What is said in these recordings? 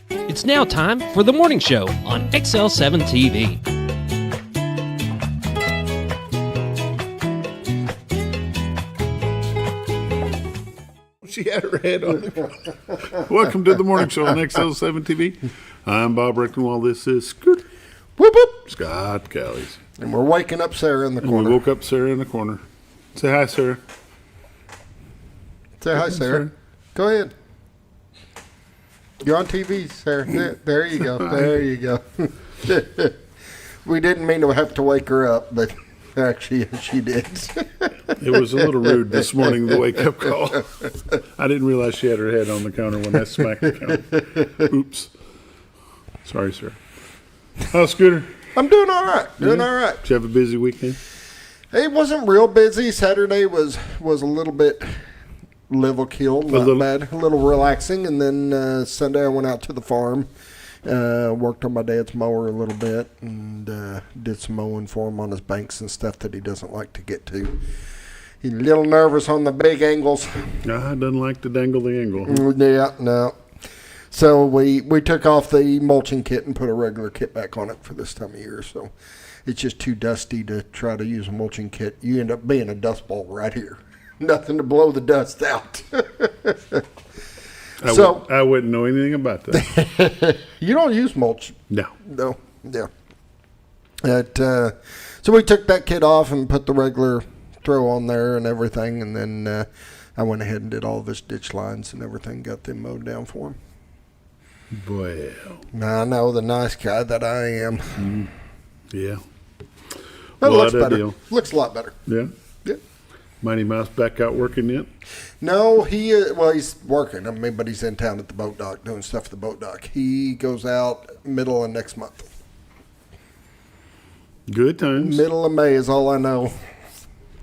It's now time for the morning show on XL7-TV. She had her head on the Welcome to the morning show on XL7-TV. I'm Bob Reckenwall. This is Scoot. Whoop, whoop. Scott Callies. And we're waking up Sarah in the corner. We woke up Sarah in the corner. Say hi, Sarah. Say hi, Sarah. Go ahead. You're on TV, Sarah. There you go. There you go. We didn't mean to have to wake her up, but actually she did. It was a little rude this morning, the wake-up call. I didn't realize she had her head on the counter when I smacked the counter. Oops. Sorry, sir. How's Scooter? I'm doing all right. Doing all right. Did you have a busy weekend? It wasn't real busy. Saturday was a little bit level killed, not bad. A little relaxing. And then Sunday I went out to the farm, worked on my dad's mower a little bit, and did some mowing for him on his banks and stuff that he doesn't like to get to. He's a little nervous on the big angles. Doesn't like to dangle the angle. Yeah, no. So we took off the mulching kit and put a regular kit back on it for this time of year. So it's just too dusty to try to use a mulching kit. You end up being a dust bowl right here. Nothing to blow the dust out. I wouldn't know anything about that. You don't use mulch. No. No. Yeah. So we took that kit off and put the regular throw on there and everything. And then I went ahead and did all of his ditch lines and everything, got them mowed down for him. Well. I know, the nice guy that I am. Yeah. That looks better. Deal. Looks a lot better. Yeah. Yeah. Mighty Mouse back out working yet? No, he's working. I mean, but he's in town at the boat dock doing stuff at the boat dock. He goes out middle of next month. Good times. Middle of May is all I know.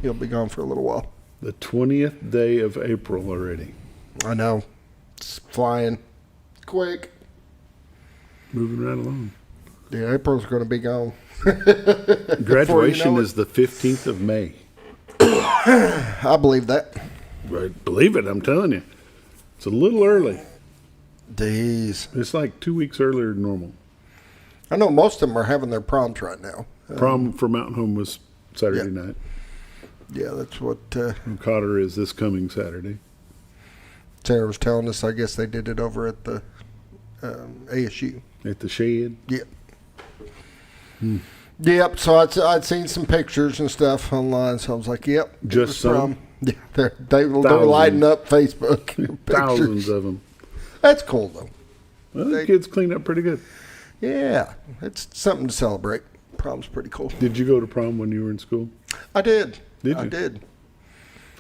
He'll be gone for a little while. The 20th day of April already. I know. It's flying quick. Moving right along. Yeah, April's going to be gone. Graduation is the 15th of May. I believe that. Right, believe it, I'm telling you. It's a little early. Jeez. It's like 2 weeks earlier than normal. I know most of them are having their proms right now. Prom for Mountain Home was Saturday night. Yeah, that's what... And Cotter is this coming Saturday. Sarah was telling us, I guess they did it over at the ASU. At the shed? Yep. Yep, so I'd seen some pictures and stuff online, so I was like, yep. Just some? Yeah, they're lighting up Facebook. Thousands of them. That's cool, though. Well, the kids cleaned up pretty good. Yeah, it's something to celebrate. Prom's pretty cool. Did you go to prom when you were in school? I did. Did you? I did.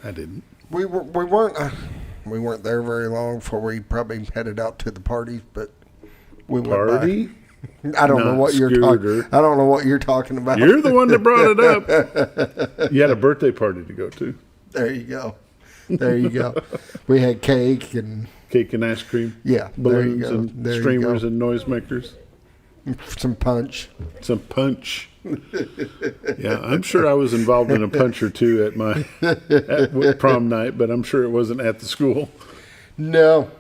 I didn't. We weren't there very long before we probably headed out to the parties, but we went Party? by. I don't know what you're talking. I don't know what you're talking about. You're the one that brought it up. You had a birthday party to go to. There you go. There you go. We had cake and ice cream. Yeah, balloons and streamers and noisemakers. Some punch. Some punch. Yeah, I'm sure I was involved in a punch or two at my prom night, but I'm sure it wasn't at the school. No.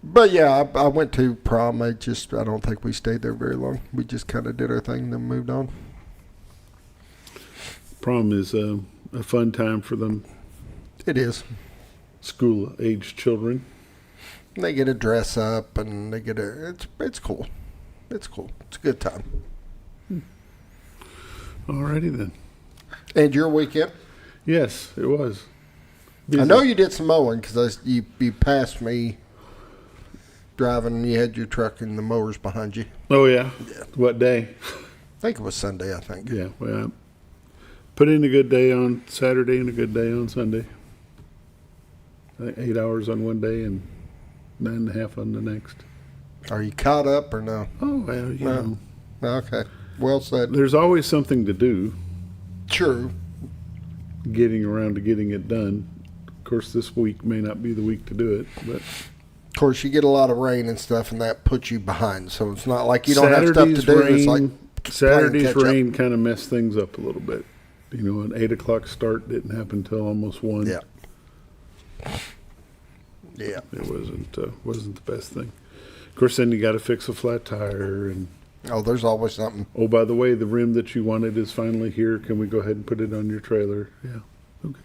But yeah, I went to prom. I don't think we stayed there very long. We just kind of did our thing and then moved on. Prom is a fun time for them. It is. School-age children. They get to dress up and they get it's cool. It's cool. It's a good time. Alrighty then. And your weekend? Yes, it was. Busy. I know you did some mowing because you passed me driving and you had your truck and the mowers behind you. Oh, yeah? What day? I think it was Sunday, I think. Yeah, well, put in a good day on Saturday and a good day on Sunday. I think 8 hours on one day and 9.5 on the next. Are you caught up or no? Oh, well, you know. Okay. Well said. There's always something to do. True. Getting around to getting it done. Of course, this week may not be the week to do it, but... Of course, you get a lot of rain and stuff, and that puts you behind. So it's not like you don't have stuff to do. It's like Saturday's rain kind of messed things up a little bit. You know, an 8 o'clock start didn't happen until almost 1. Yeah. Yeah. It wasn't the best thing. Of course, then you got to fix a flat tire. And Oh, there's always something. oh, by the way, the rim that you wanted is finally here. Can we go ahead and put it on your trailer? Yeah. Okay.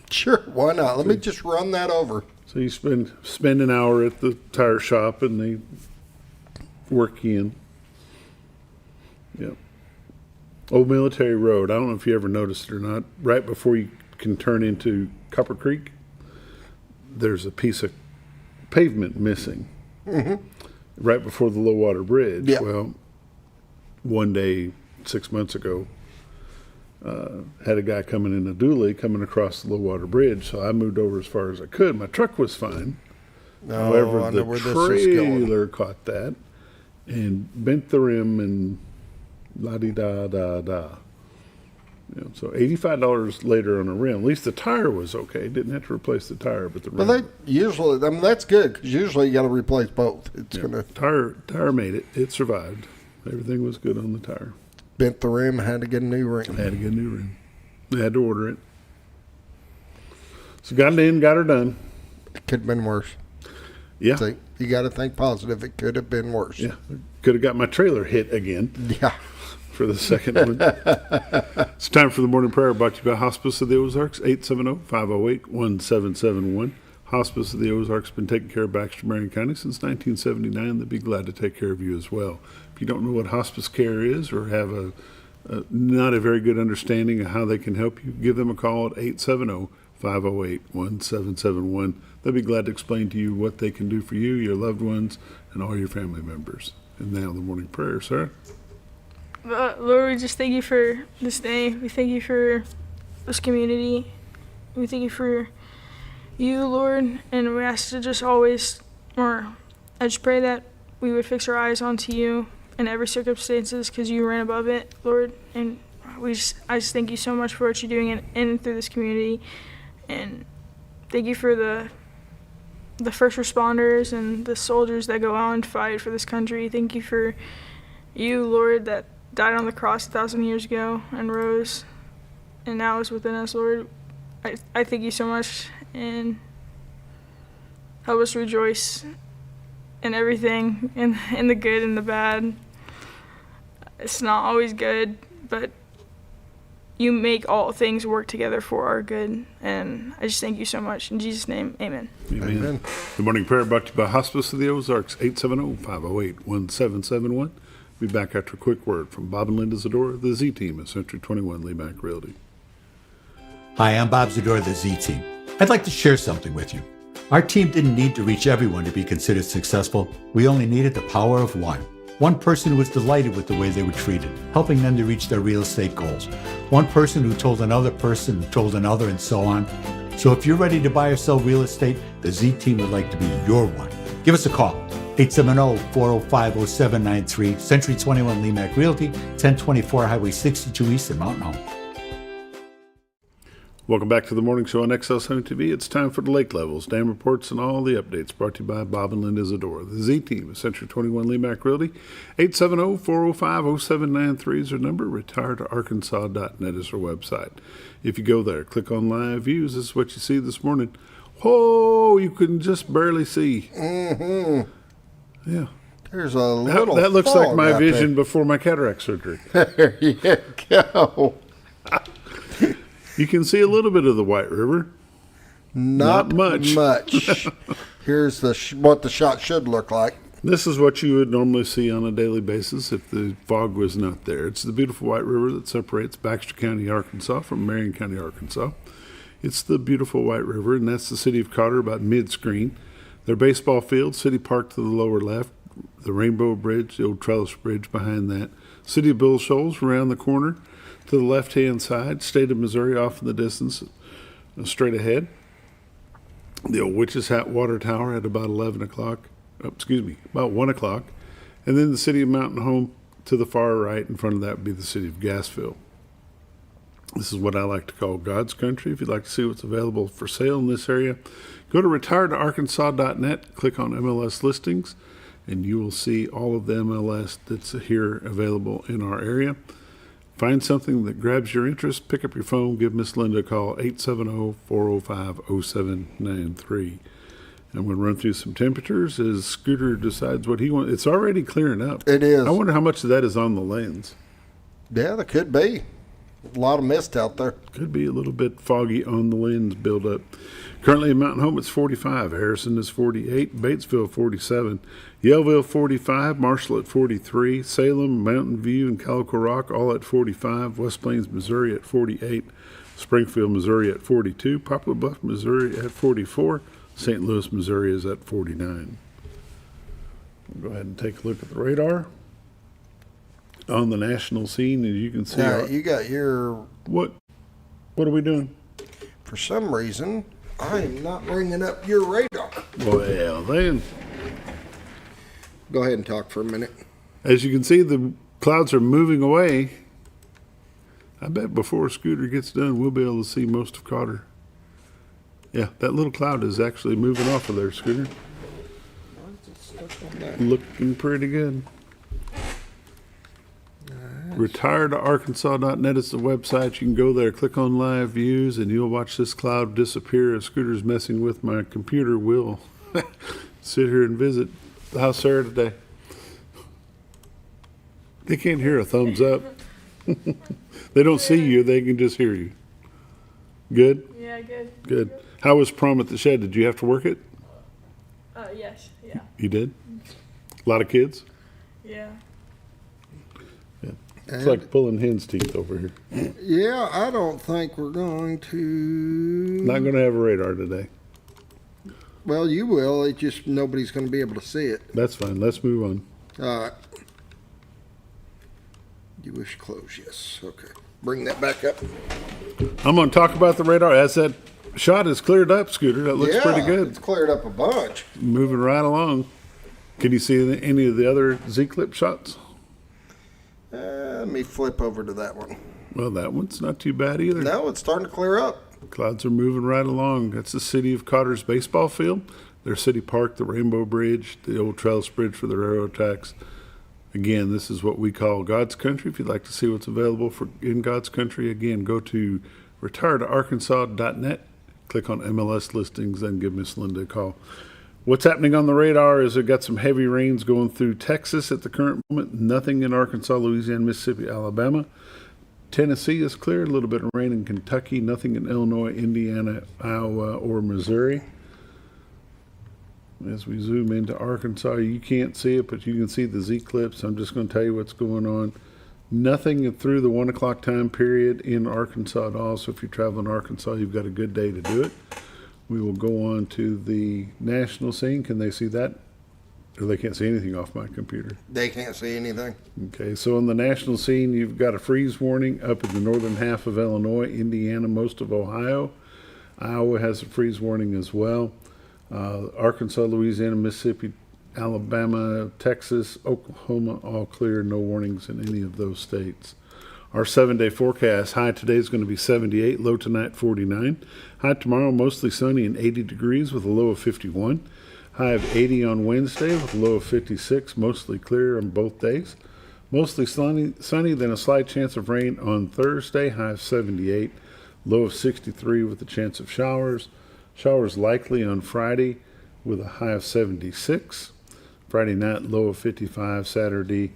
Sure, why not? Let me just run that over. So you spend an hour at the tire shop, and they work you in. Yeah. Old Military Road. I don't know if you ever noticed it or not. Right before you can turn into Copper Creek, there's a piece of pavement missing. Mm-hmm. Right before the low water bridge. Yeah. Well, one day, 6 months ago, had a guy coming in a dually coming across the low water bridge, so I moved over as far as I could. My truck was fine. However, I know the where this is going. trailer caught that and bent the rim and la-di-da-da-da. You know, so $85 later on a rim. At least the tire was okay. Didn't have to replace the tire, but the rim. Well, that's good because usually you got to replace both. It's gonna tire made it. It survived. Everything was good on the tire. bent the rim. Had to get a new rim. Had to get a new rim. They had to order it. So got it in, got her done. It could have been worse. Yeah. So you got to think positive. It could have been worse. Yeah. Could have got my trailer hit again. Yeah. For the second one. It's time for the morning prayer brought to you by Hospice of the Ozarks, 870-508-1771. Hospice of the Ozarks has been taking care of Baxter, Marion County since 1979. They'd be glad to take care of you as well. If you don't know what hospice care is or have not a very good understanding of how they can help you, give them a call at 870-508-1771. They'll be glad to explain to you what they can do for you, your loved ones, and all your family members. And now the morning prayer, sir. Lord, we just thank you for this day. We thank you for this community. We thank you for you, Lord, and we ask to just always, I just pray that we would fix our eyes onto you in every circumstances because you ran above it, Lord. And I just thank you so much for what you're doing in and through this community. And thank you for the first responders and the soldiers that go out and fight for this country. Thank you for you, Lord, that died on the cross 1,000 years ago and rose and now is within us, Lord. I thank you so much and help us rejoice in everything, in the good and the bad. It's not always good, but you make all things work together for our good, and I just thank you so much. In Jesus' name, amen. Amen. The morning prayer brought to you by Hospice of the Ozarks, 870-508-1771. We'll be back after a quick word from Bob and Linda Zadora, the Z-Team at Century 21 Leemack Realty. Hi, I'm Bob Zadora, the Z-Team. I'd like to share something with you. Our team didn't need to reach everyone to be considered successful. We only needed the power of one. One person who was delighted with the way they were treated, helping them to reach their real estate goals. One person who told another person who told another, and so on. So if you're ready to buy or sell real estate, the Z-Team would like to be your one. Give us a call. 870-405-0793, Century 21 Leemack Realty, 1024 Highway 62 East in Mountain Home. Welcome back to the morning show on XL7-TV. It's time for the lake levels, dam reports, and all the updates brought to you by Bob and Linda Zadora. The Z-Team at Century 21 Leemack Realty. 870-405-0793 is their number. Retiredtoarkansas.net is their website. If you go there, click on live views. This is what you see this morning. Whoa, you can just barely see. Mm-hmm. Yeah. There's a little That looks like my vision there. before my cataract surgery. There you go. You can see a little bit of the White River. Not much. Here's what the shot should look like. This is what you would normally see on a daily basis if the fog was not there. It's the beautiful White River that separates Baxter County, Arkansas from Marion County, Arkansas. It's the beautiful White River, and that's the city of Cotter about mid-screen. Their baseball field, City Park to the lower left, the Rainbow Bridge, the old Trellis Bridge behind that. City of Bull Shoals around the corner to the left-hand side. State of Missouri off in the distance, straight ahead. The old Witch's Hat Water Tower at about 1 o'clock. And then the city of Mountain Home to the far right. In front of that would be the city of Gassville. This is what I like to call God's country. If you'd like to see what's available for sale in this area, go to retiredtoarkansas.net, click on MLS listings, and you will see all of the MLS that's here available in our area. Find something that grabs your interest, pick up your phone, give Miss Linda a call, 870-405-0793. I'm going to run through some temperatures as Scooter decides what he wants. It's already clearing up. It is. I wonder how much of that is on the lanes. Yeah, there could be. A lot of mist out there. Could be a little bit foggy on the lens buildup. Currently in Mountain Home, it's 45. Harrison is 48. Batesville, 47. Yellville, 45. Marshall at 43. Salem, Mountain View, and Calico Rock all at 45. West Plains, Missouri at 48. Springfield, Missouri at 42. Poplar Bluff, Missouri at 44. St. Louis, Missouri is at 49. We'll go ahead and take a look at the radar. On the national scene, as you can see. Now, you got your... What are we doing? For some reason, I am not bringing up your radar. Well, then. Go ahead and talk for a minute. As you can see, the clouds are moving away. I bet before Scooter gets done, we'll be able to see most of Cotter. Yeah, that little cloud is actually moving off of there, Scooter. Looking pretty good. Retiredarkansas.net is the website. You can go there, click on live views, and you'll watch this cloud disappear. As Scooter's messing with my computer, we'll sit here and visit. How's Sarah today? They can't hear a thumbs up. They don't see you, they can just hear you. Good? Yeah, good. Good. How was prom at the shed? Did you have to work it? Yes, yeah. You did? A lot of kids? Yeah. It's like pulling hen's teeth over here. Yeah, I don't think we're going to... Not going to have a radar today. Well, you will. It's just nobody's going to be able to see it. That's fine. Let's move on. All right. You wish close, yes. Okay. Bring that back up. I'm going to talk about the radar. As that shot is cleared up, Scooter, that looks pretty good. It's cleared up a bunch. Moving right along. Can you see any of the other Z-clip shots? Let me flip over to that one. Well, that one's not too bad either. No, it's starting to clear up. Clouds are moving right along. That's the city of Cotter's baseball field, their city park, the Rainbow Bridge, the old Trellis Bridge for the railroad tracks. Again, this is what we call God's country. If you'd like to see what's available in God's country, again, go to retiredarkansas.net, click on MLS listings, and give Miss Linda a call. What's happening on the radar is we've got some heavy rains going through Texas at the current moment. Nothing in Arkansas, Louisiana, Mississippi, Alabama. Tennessee is clear. A little bit of rain in Kentucky. Nothing in Illinois, Indiana, Iowa, or Missouri. As we zoom into Arkansas, you can't see it, but you can see the Z-clips. I'm just going to tell you what's going on. Nothing through the 1 o'clock time period in Arkansas at all. So if you're traveling Arkansas, you've got a good day to do it. We will go on to the national scene. Can they see that? Or they can't see anything off my computer. They can't see anything. Okay, so on the national scene, you've got a freeze warning up in the northern half of Illinois, Indiana, most of Ohio. Iowa has a freeze warning as well. Arkansas, Louisiana, Mississippi, Alabama, Texas, Oklahoma, all clear. No warnings in any of those states. Our 7-day forecast, high today is going to be 78, low tonight 49. High tomorrow, mostly sunny and 80 degrees with a low of 51. High of 80 on Wednesday with a low of 56, mostly clear on both days. Mostly sunny, then a slight chance of rain on Thursday, high of 78, low of 63 with a chance of showers. Showers likely on Friday with a high of 76. Friday night, low of 55. Saturday,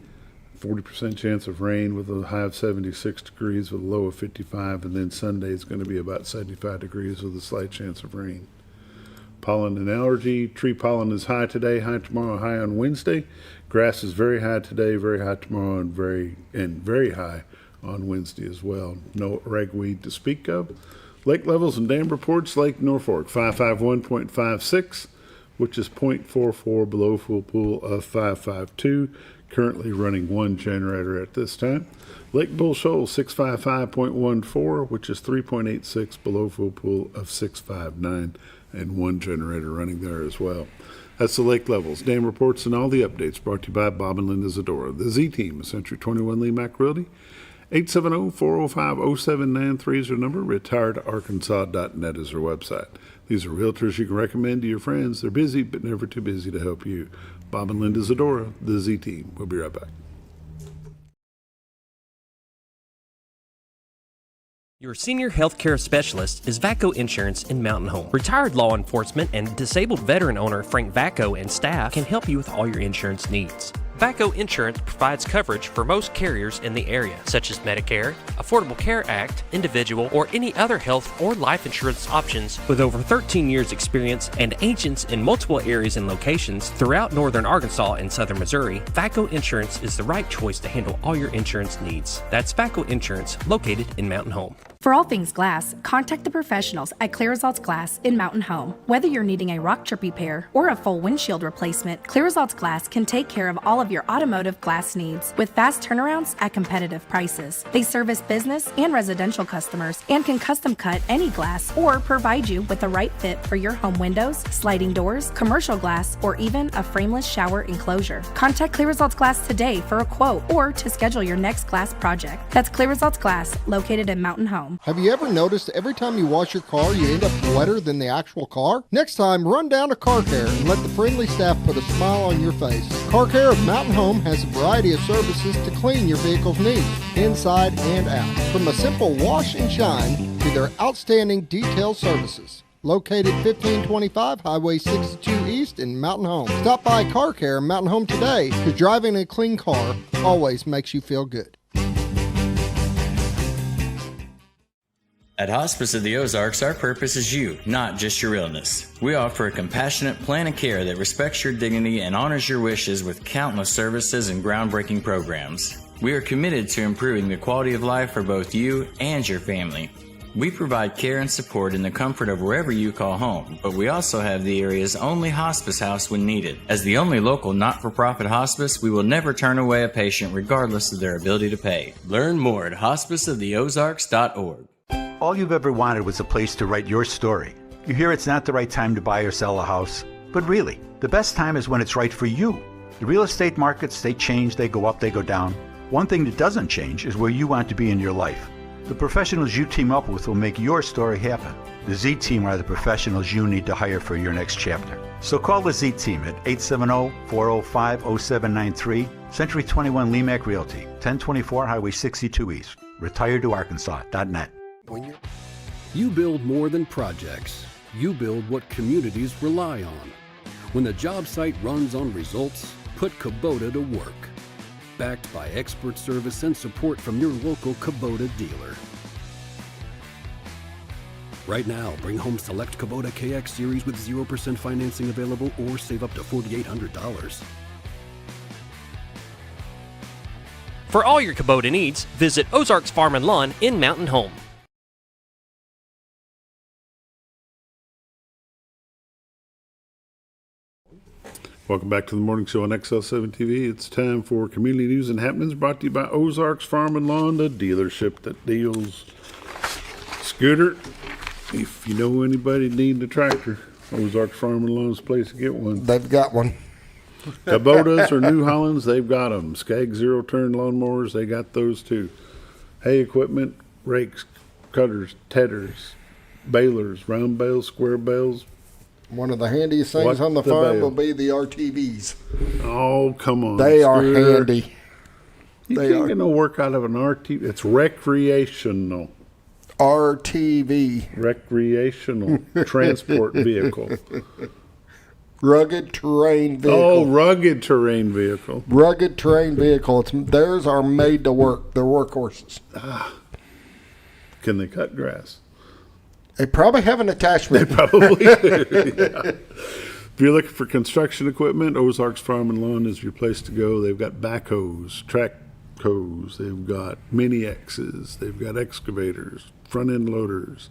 40% chance of rain with a high of 76 degrees with a low of 55. And then Sunday is going to be about 75 degrees with a slight chance of rain. Pollen and allergy. Tree pollen is high today, high tomorrow, high on Wednesday. Grass is very high today, very high tomorrow, and very high on Wednesday as well. No ragweed to speak of. Lake levels and dam reports. Lake Norfolk 551.56, which is 0.44 below full pool of 552. Currently running one generator at this time. Lake Bull Shoals 655.14, which is 3.86 below full pool of 659, and one generator running there as well. That's the lake levels, dam reports, and all the updates brought to you by Bob and Linda Zadora. The Z-Team, Century 21 Lee Mack Realty. 870-405-0793 is our number. Retiredarkansas.net is our website. These are realtors you can recommend to your friends. They're busy, but never too busy to help you. Bob and Linda Zadora, the Z-Team. We'll be right back. Your senior healthcare specialist is VACO Insurance in Mountain Home. Retired law enforcement and disabled veteran owner Frank VACO and staff can help you with all your insurance needs. VACO Insurance provides coverage for most carriers in the area, such as Medicare, Affordable Care Act, individual, or any other health or life insurance options. With over 13 years experience and agents in multiple areas and locations throughout northern Arkansas and southern Missouri, VACO Insurance is the right choice to handle all your insurance needs. That's VACO Insurance, located in Mountain Home. For all things glass, contact the professionals at Clear Results Glass in Mountain Home. Whether you're needing a rock chip repair or a full windshield replacement, Clear Results Glass can take care of all of your automotive glass needs with fast turnarounds at competitive prices. They service business and residential customers and can custom cut any glass or provide you with the right fit for your home windows, sliding doors, commercial glass, or even a frameless shower enclosure. Contact Clear Results Glass today for a quote or to schedule your next glass project. That's Clear Results Glass, located in Mountain Home. Have you ever noticed every time you wash your car, you end up wetter than the actual car? Next time, run down to Car Care and let the friendly staff put a smile on your face. Car Care of Mountain Home has a variety of services to clean your vehicle's needs, inside and out. From a simple wash and shine to their outstanding detail services. Located 1525 Highway 62 East in Mountain Home. Stop by Car Care in Mountain Home today, because driving a clean car always makes you feel good. At Hospice of the Ozarks, our purpose is you, not just your illness. We offer a compassionate plan of care that respects your dignity and honors your wishes with countless services and groundbreaking programs. We are committed to improving the quality of life for both you and your family. We provide care and support in the comfort of wherever you call home, but we also have the area's only hospice house when needed. As the only local not-for-profit hospice, we will never turn away a patient regardless of their ability to pay. Learn more at hospiceoftheozarks.org. All you've ever wanted was a place to write your story. You hear it's not the right time to buy or sell a house, but really, the best time is when it's right for you. The real estate markets, they change, they go up, they go down. One thing that doesn't change is where you want to be in your life. The professionals you team up with will make your story happen. The Z Team are the professionals you need to hire for your next chapter. So call the Z Team at 870-405-0793, Century 21 Lemac Realty, 1024 Highway 62 East, retiredtoarkansas.net. You build more than projects. You build what communities rely on. When the job site runs on results, put Kubota to work. Backed by expert service and support from your local Kubota dealer. Right now, bring home select Kubota KX Series with 0% financing available or save up to $4,800. For all your Kubota needs, visit Ozarks Farm and Lawn in Mountain Home. Welcome back to the morning show on XL7-TV. It's time for community news and happenings brought to you by Ozarks Farm and Lawn, the dealership that deals. Scooter, if you know anybody needing a tractor, Ozarks Farm and Lawn's the place to get one. They've got one. Kubotas or New Hollands, they've got them. Skag zero-turn lawnmowers, they got those too. Hay equipment, rakes, cutters, tedders, balers, round bales, square bales. One of the handiest things on the farm will be the RTVs. Oh, come on. They are handy. You can't get no work out of an RTV. It's recreational. RTV. Recreational transport vehicle. Rugged terrain vehicle. Oh, rugged terrain vehicle. Rugged terrain vehicle. Theirs are made to work. They're workhorses. Can they cut grass? They probably have an attachment. They probably do. Yeah. If you're looking for construction equipment, Ozarks Farm and Lawn is your place to go. They've got backhoes, track hoes, they've got mini X's, they've got excavators, front end loaders,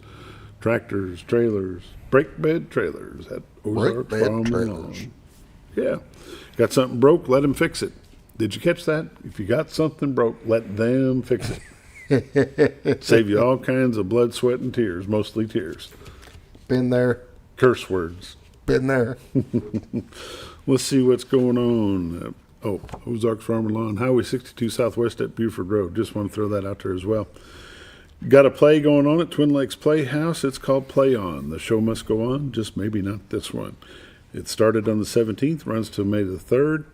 tractors, trailers, brake bed trailers at Ozarks Farm and Lawn. Yeah. Got something broke, let them fix it. Did you catch that? If you got something broke, let them fix it. Save you all kinds of blood, sweat, and tears, mostly tears. Been there. Curse words. Been there. Let's see what's going on. Ozarks Farm and Lawn, Highway 62 Southwest at Buford Road. Just want to throw that out there as well. Got a play going on at Twin Lakes Playhouse. It's called Play On. The show must go on, just maybe not this one. It started on the 17th, runs till May the 3rd.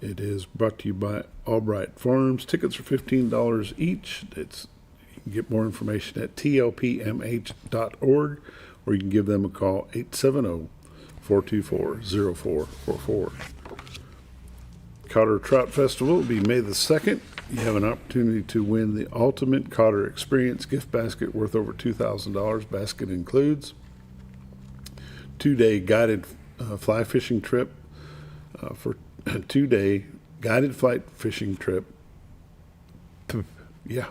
It is brought to you by Albright Farms. Tickets are $15 each. You Get more information at tlpmh.org, or you can give them a call, 870-424-0444. Cotter Trout Festival will be May the 2nd. You have an opportunity to win the Ultimate Cotter Experience gift basket worth over $2,000. Basket includes 2-day guided fly fishing trip for a 2-day guided flight fishing trip. Yeah.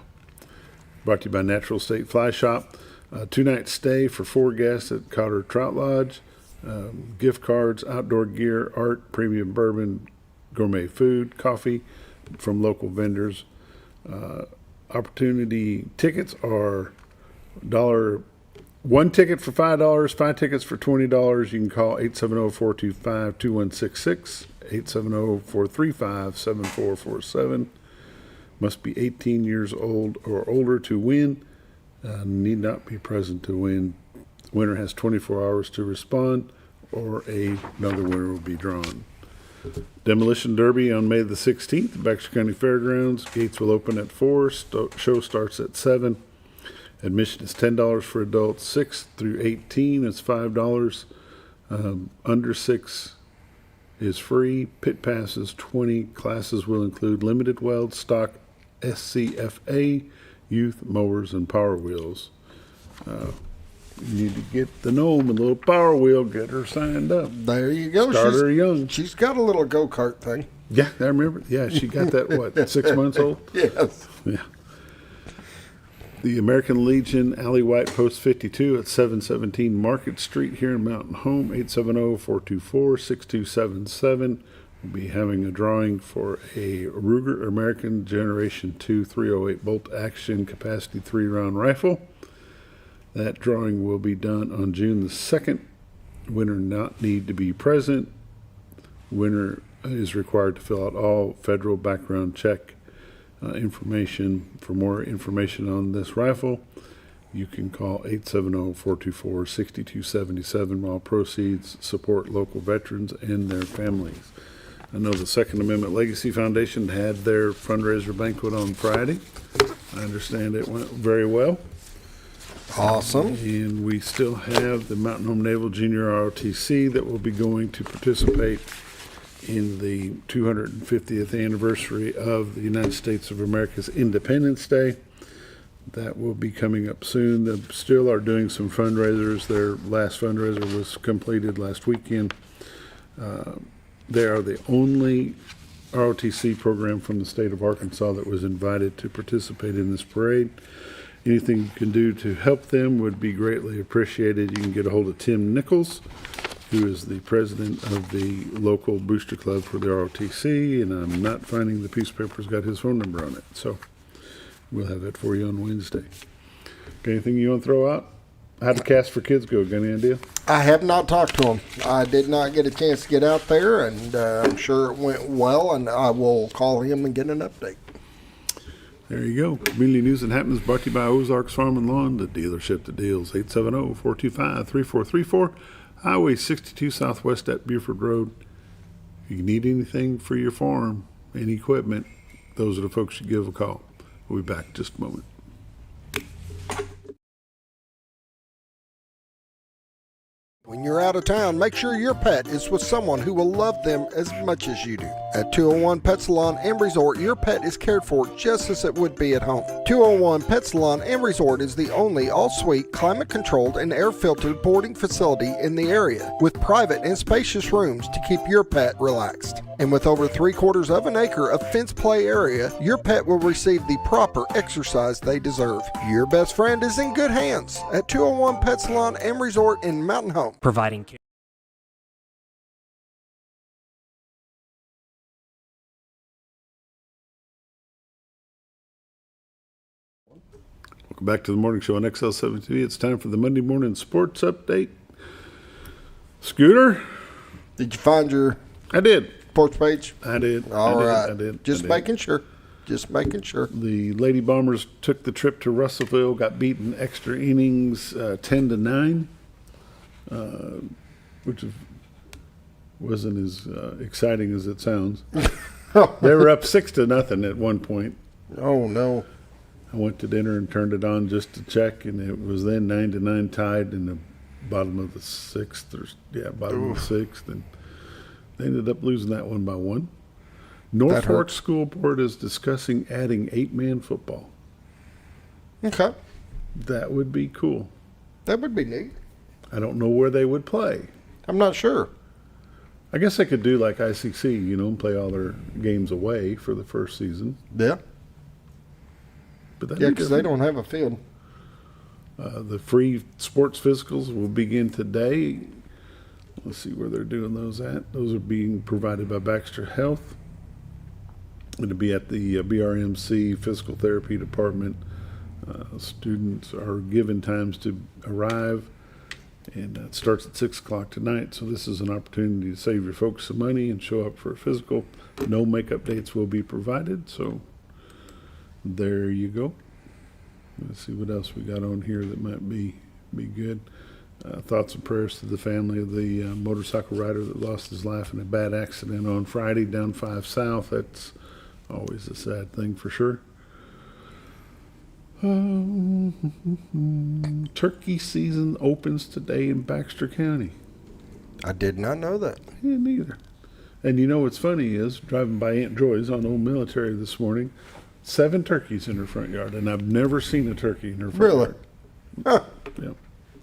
Brought to you by Natural State Fly Shop. 2-night stay for 4 guests at Cotter Trout Lodge. Gift cards, outdoor gear, art, premium bourbon, gourmet food, coffee from local vendors. Opportunity tickets are one ticket for $5, 5 tickets for $20. You can call 870-425-2166, 870-435-7447. Must be 18 years old or older to win. Need not be present to win. Winner has 24 hours to respond, or another winner will be drawn. Demolition Derby on May the 16th at Baxter County Fairgrounds. Gates will open at 4. Show starts at 7. Admission is $10 for adults. 6 through 18 is $5. Under 6 is free. Pit pass is $20. Classes will include limited weld, stock, SCFA, youth, mowers, and power wheels. You need to get the gnome a little power wheel, get her signed up. There you go. Start her young. She's got a little go-kart thing. Yeah, I remember. Yeah, she got that, what, 6 months old? Yes. Yeah. The American Legion Alley White Post 52 at 717 Market Street here in Mountain Home, 870-424-6277. We'll be having a drawing for a Ruger American Generation 2 308 bolt action capacity 3-round rifle. That drawing will be done on June the 2nd. Winner not need to be present. Winner is required to fill out all federal background check information. For more information on this rifle, you can call 870-424-6277 while proceeds support local veterans and their families. I know the Second Amendment Legacy Foundation had their fundraiser banquet on Friday. I understand it went very well. Awesome. And we still have the Mountain Home Naval Junior ROTC that will be going to participate in the 250th anniversary of the United States of America's Independence Day. That will be coming up soon. They still are doing some fundraisers. Their last fundraiser was completed last weekend. They are the only ROTC program from the state of Arkansas that was invited to participate in this parade. Anything you can do to help them would be greatly appreciated. You can get a hold of Tim Nichols, who is the president of the local booster club for the ROTC, and I'm not finding the piece of paper's got his phone number on it. So we'll have that for you on Wednesday. Got anything you want to throw out? How'd the Cast for Kids go? Got any idea? I have not talked to him. I did not get a chance to get out there, and I'm sure it went well, and I will call him and get an update. There you go. Community News and Happenings brought to you by Ozarks Farm and Lawn, the dealership that deals. 870-425-3434, Highway 62 Southwest at Buford Road. If you need anything for your farm, any equipment, those are the folks you give a call. We'll be back in just a moment. When you're out of town, make sure your pet is with someone who will love them as much as you do. At 201 Pet Salon and Resort, your pet is cared for just as it would be at home. 201 Pet Salon and Resort is the only all-suite, climate-controlled, and air-filtered boarding facility in the area, with private and spacious rooms to keep your pet relaxed. And with over 3/4 of an acre of fenced play area, your pet will receive the proper exercise they deserve. Your best friend is in good hands at 201 Pet Salon and Resort in Mountain Home. Providing care. Welcome back to the morning show on XL7-TV. It's time for the Monday morning sports update. Scooter? Did you find your I did. sports page? I did. All right. I did. Just making sure. Just making sure. The Lady Bombers took the trip to Russellville, got beaten extra innings 10-9, which wasn't as exciting as it sounds. They were up 6-0 at one point. Oh, no. I went to dinner and turned it on just to check, and it was then 9-9 tied in the bottom of the sixth, bottom of the sixth, and they ended up losing that one by 1. Norfolk School Board is discussing adding 8-man football. Okay. That would be cool. That would be neat. I don't know where they would play. I'm not sure. I guess they could do like ICC, and play all their games away for the first season. Yeah. But because they don't have a field. The free sports physicals will begin today. Let's see where they're doing those at. Those are being provided by Baxter Health. It'll be at the BRMC Physical Therapy Department. Students are given times to arrive, and it starts at 6 o'clock tonight. So this is an opportunity to save your folks some money and show up for a physical. No makeup dates will be provided, so there you go. Let's see what else we got on here that might be good. Thoughts and prayers to the family of the motorcycle rider that lost his life in a bad accident on Friday down 5 South. That's always a sad thing for sure. Turkey season opens today in Baxter County. I did not know that. Yeah, neither. And what's funny is, driving by Aunt Joy's on Old Military this morning, 7 turkeys in her front yard, and I've never seen a turkey in her front yard. Huh. Yep.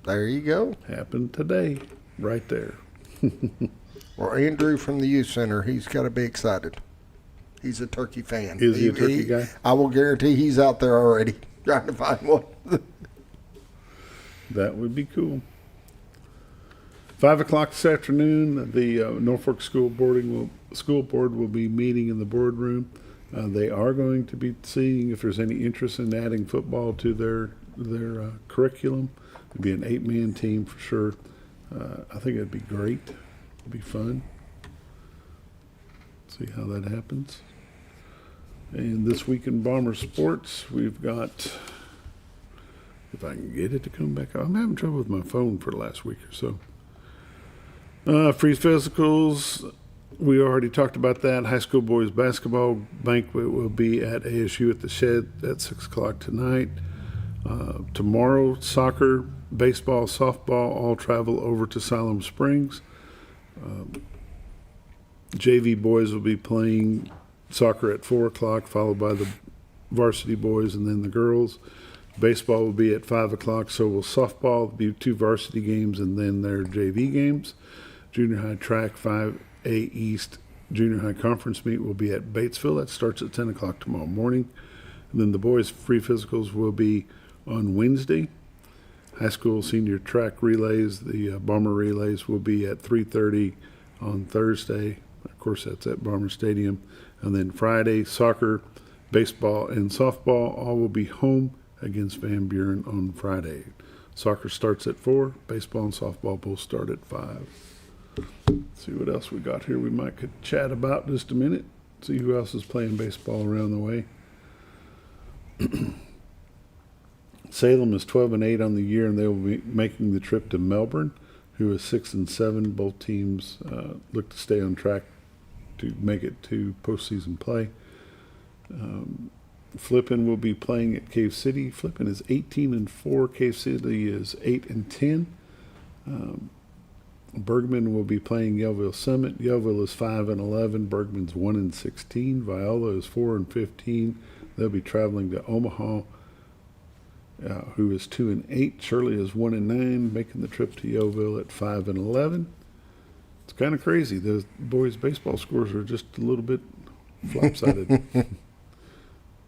There you go. Happened today, right there. Well, Andrew from the youth center, he's got to be excited. He's a turkey fan. Is he a turkey guy? I will guarantee he's out there already trying to find one. That would be cool. 5 o'clock this afternoon, the Norfolk School Board will be meeting in the boardroom. They are going to be seeing if there's any interest in adding football to their curriculum. It'd be an 8-man team for sure. I think it'd be great. It'd be fun. See how that happens. And this week in Bomber Sports, we've got, if I can get it to come back, I'm having trouble with my phone for the last week or so. Free physicals, we already talked about that. High school boys basketball banquet will be at ASU at the Shed at 6 o'clock tonight. Tomorrow, soccer, baseball, softball, all travel over to Siloam Springs. JV boys will be playing soccer at 4 o'clock, followed by the varsity boys and then the girls. Baseball will be at 5 o'clock, so will softball. There'll be 2 varsity games and then their JV games. Junior high track 5A East junior high conference meet will be at Batesville. That starts at 10 o'clock tomorrow morning. And then the boys' free physicals will be on Wednesday. High school senior track relays, the Bomber relays, will be at 3:30 on Thursday. Of course, that's at Bomber Stadium. And then Friday, soccer, baseball, and softball all will be home against Van Buren on Friday. Soccer starts at 4. Baseball and softball both start at 5. Let's see what else we got here we might could chat about just a minute. See who else is playing baseball around the way. Salem is 12-8 on the year, and they will be making the trip to Melbourne, who is 6-7. Both teams look to stay on track to make it to postseason play. Flippin will be playing at Cave City. Flippin is 18-4. Cave City is 8-10. Bergman will be playing Yellville Summit. Yellville is 5-11. Bergman's 1-16. Viola is 4-15. They'll be traveling to Omaha, who is 2-8. Shirley is 1-9, making the trip to Yellville at 5-11. It's kind of crazy. The boys' baseball scores are just a little bit flop-sided.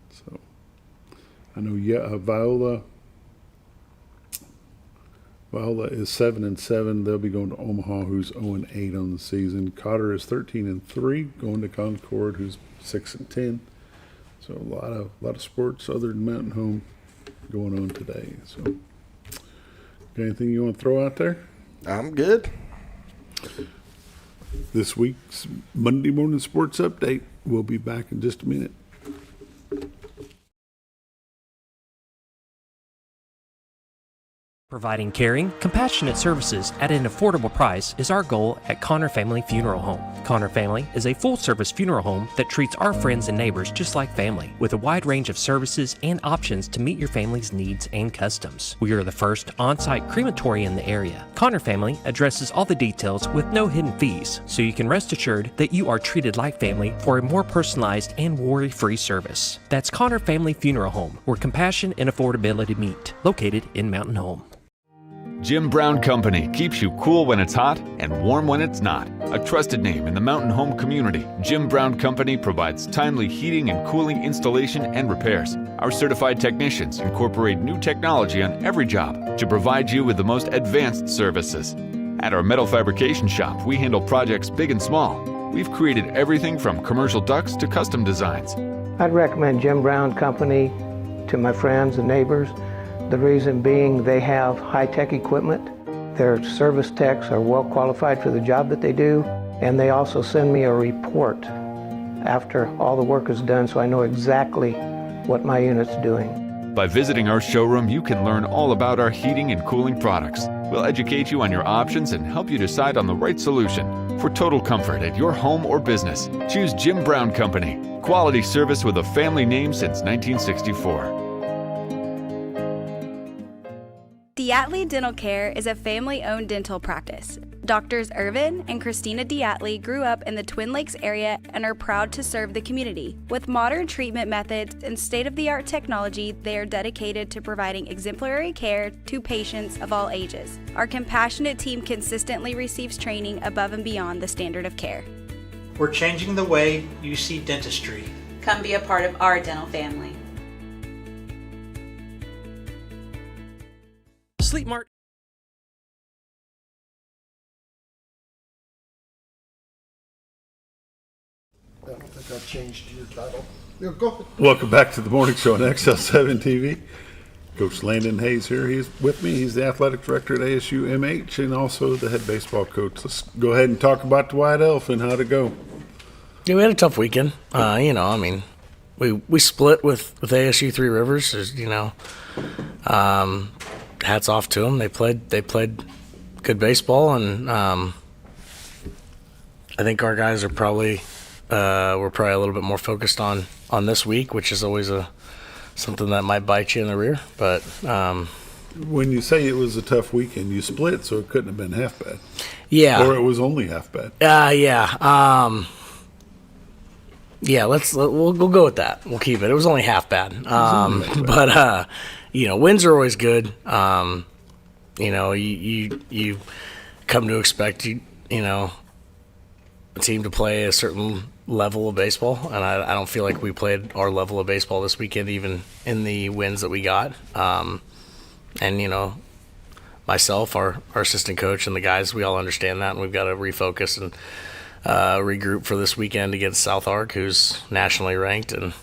So I know Viola is 7-7. They'll be going to Omaha, who's 0-8 on the season. Cotter is 13-3, going to Concord, who's 6-10. So a lot of sports other than Mountain Home going on today. So, got anything you want to throw out there? I'm good. This week's Monday Morning Sports Update. We'll be back in just a minute. Providing caring, compassionate services at an affordable price is our goal at Connor Family Funeral Home. Connor Family is a full-service funeral home that treats our friends and neighbors just like family, with a wide range of services and options to meet your family's needs and customs. We are the first on-site crematory in the area. Connor Family addresses all the details with no hidden fees, so you can rest assured that you are treated like family for a more personalized and worry-free service. That's Connor Family Funeral Home, where compassion and affordability meet, located in Mountain Home. Jim Brown Company keeps you cool when it's hot and warm when it's not. A trusted name in the Mountain Home community, Jim Brown Company provides timely heating and cooling installation and repairs. Our certified technicians incorporate new technology on every job to provide you with the most advanced services. At our metal fabrication shop, we handle projects big and small. We've created everything from commercial ducts to custom designs. I'd recommend Jim Brown Company to my friends and neighbors. The reason being they have high-tech equipment. Their service techs are well qualified for the job that they do, and they also send me a report after all the work is done so I know exactly what my unit's doing. By visiting our showroom, you can learn all about our heating and cooling products. We'll educate you on your options and help you decide on the right solution. For total comfort at your home or business, choose Jim Brown Company. Quality service with a family name since 1964. Diatley Dental Care is a family-owned dental practice. Doctors Irvin and Christina Diatley grew up in the Twin Lakes area and are proud to serve the community. With modern treatment methods and state-of-the-art technology, they are dedicated to providing exemplary care to patients of all ages. Our compassionate team consistently receives training above and beyond the standard of care. We're changing the way you see dentistry. Come be a part of our dental family. Sleep Mart. I don't think I've changed your title. Yeah, go ahead. Welcome back to the morning show on XL7-TV. Coach Landon Hayes here. He's with me. He's the athletic director at ASU MH and also the head baseball coach. Let's go ahead and talk about the White Elf and how to go. Yeah, we had a tough weekend. We split with ASU Three Rivers. Hats off to them. They played good baseball, and I think our guys are probably a little bit more focused on this week, which is always something that might bite you in the rear. But when you say it was a tough weekend, you split, so it couldn't have been half bad. Yeah, or it was only half bad. We'll go with that. We'll keep it. It was only half bad. But wins are always good. You come to expect a team to play a certain level of baseball, and I don't feel like we played our level of baseball this weekend, even in the wins that we got. Myself, our assistant coach, and the guys, we all understand that, and we've got to refocus and regroup for this weekend against South Ark, who's nationally ranked and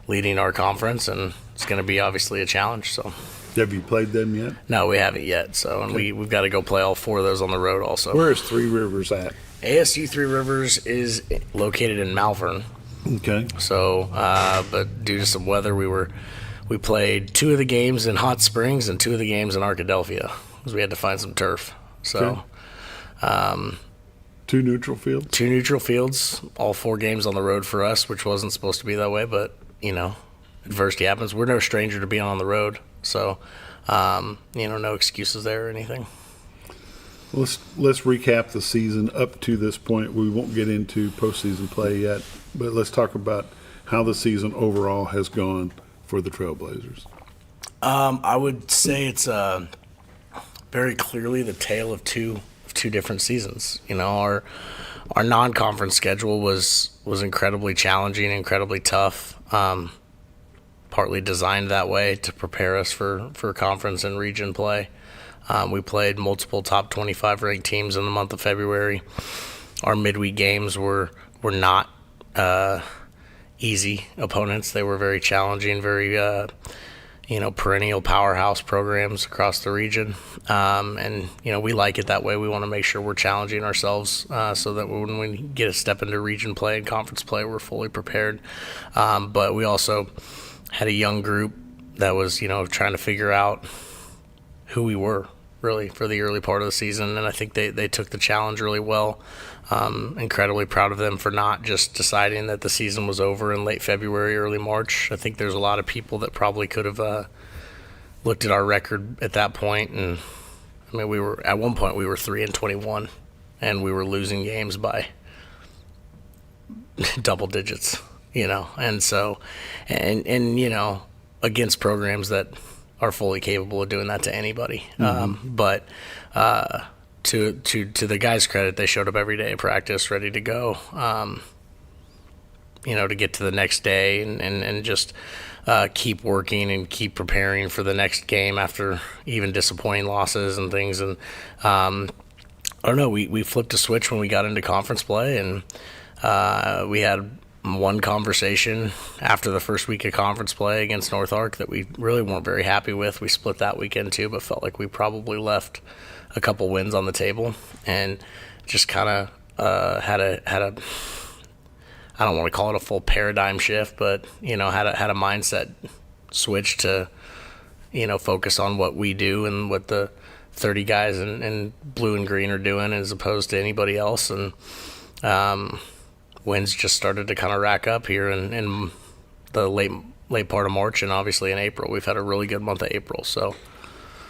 leading our conference, and it's going to be obviously a challenge. So, have you played them yet? No, we haven't yet. So, and we've got to go play all four of those on the road also. Where is Three Rivers at? ASU Three Rivers is located in Malvern. Okay. So, but due to some weather, we played 2 of the games in Hot Springs and 2 of the games in Arkadelphia because we had to find some turf. So, okay. 2 neutral fields? 2 neutral fields, all 4 games on the road for us, which wasn't supposed to be that way, but, adversity happens. We're no stranger to being on the road, so, no excuses there or anything. Let's recap the season up to this point. We won't get into postseason play yet, but let's talk about how the season overall has gone for the Trailblazers. I would say it's very clearly the tale of two different seasons. Our non-conference schedule was incredibly challenging, incredibly tough, partly designed that way to prepare us for conference and region play. We played multiple top 25 ranked teams in the month of February. Our midweek games were not easy opponents. They were very challenging, very perennial powerhouse programs across the region. And we like it that way. We want to make sure we're challenging ourselves so that when we get a step into region play and conference play, we're fully prepared. But we also had a young group that was, trying to figure out who we were really for the early part of the season, and I think they took the challenge really well. Incredibly proud of them for not just deciding that the season was over in late February, early March. I think there's a lot of people that probably could have looked at our record at that point, and I mean, at one point we were 3-21, and we were losing games by double digits, and so, and against programs that are fully capable of doing that to anybody. But to the guys' credit, they showed up every day at practice, ready to go. To get to the next day and just keep working and keep preparing for the next game after even disappointing losses and things. And I don't know, we flipped a switch when we got into conference play, and we had one conversation after the first week of conference play against North Ark that we really weren't very happy with. We split that weekend too, but felt like we probably left a couple wins on the table, and just kind of had a I don't want to call it a full paradigm shift, but had a mindset switch to focus on what we do and what the 30 guys in blue and green are doing as opposed to anybody else. And wins just started to kind of rack up here in the late part of March, and obviously in April. We've had a really good month of April. So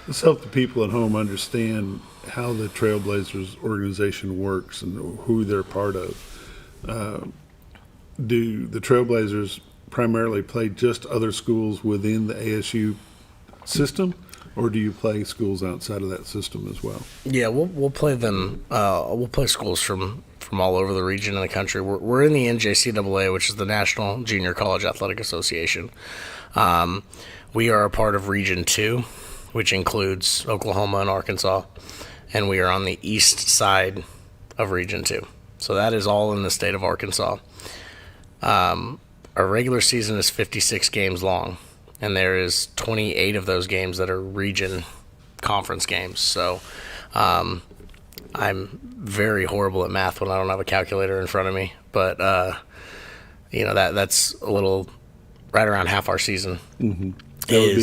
let's help the people at home understand how the Trailblazers organization works and who they're part of. Do the Trailblazers primarily play just other schools within the ASU system, or do you play schools outside of that system as well? Yeah, we'll play them. We'll play schools from all over the region and the country. We're in the NJCAA, which is the National Junior College Athletic Association. We are a part of Region 2, which includes Oklahoma and Arkansas, and we are on the east side of Region 2. So that is all in the state of Arkansas. Our regular season is 56 games long, and there is 28 of those games that are region conference games. So I'm very horrible at math when I don't have a calculator in front of me, but that's a little right around half our season. Mm-hmm. That would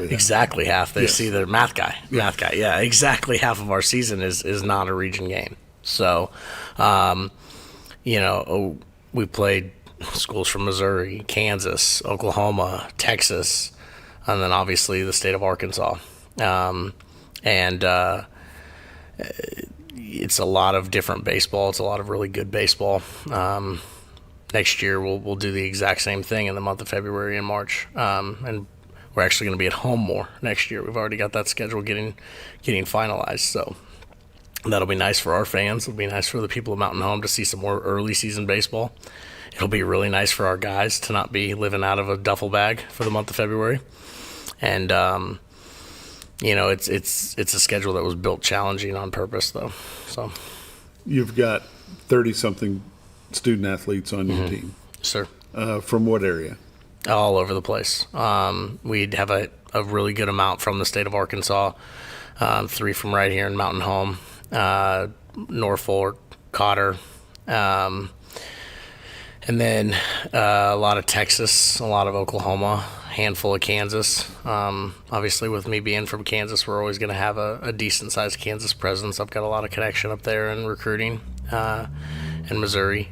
be exactly half. They see the math guy. Yeah, exactly half of our season is not a region game. So, we played schools from Missouri, Kansas, Oklahoma, Texas, and then obviously the state of Arkansas. It's a lot of different baseball. It's a lot of really good baseball. Next year we'll do the exact same thing in the month of February and March. And we're actually going to be at home more next year. We've already got that schedule getting finalized. So that'll be nice for our fans. It'll be nice for the people of Mountain Home to see some more early season baseball. It'll be really nice for our guys to not be living out of a duffel bag for the month of February. And, it's a schedule that was built challenging on purpose, though. So you've got 30-something student athletes on your team. Sir. From what area? All over the place. We'd have a really good amount from the state of Arkansas, 3 from right here in Mountain Home, Norfolk, Cotter, and then a lot of Texas, a lot of Oklahoma, handful of Kansas. Obviously, with me being from Kansas, we're always going to have a decent-sized Kansas presence. I've got a lot of connection up there in recruiting, in Missouri.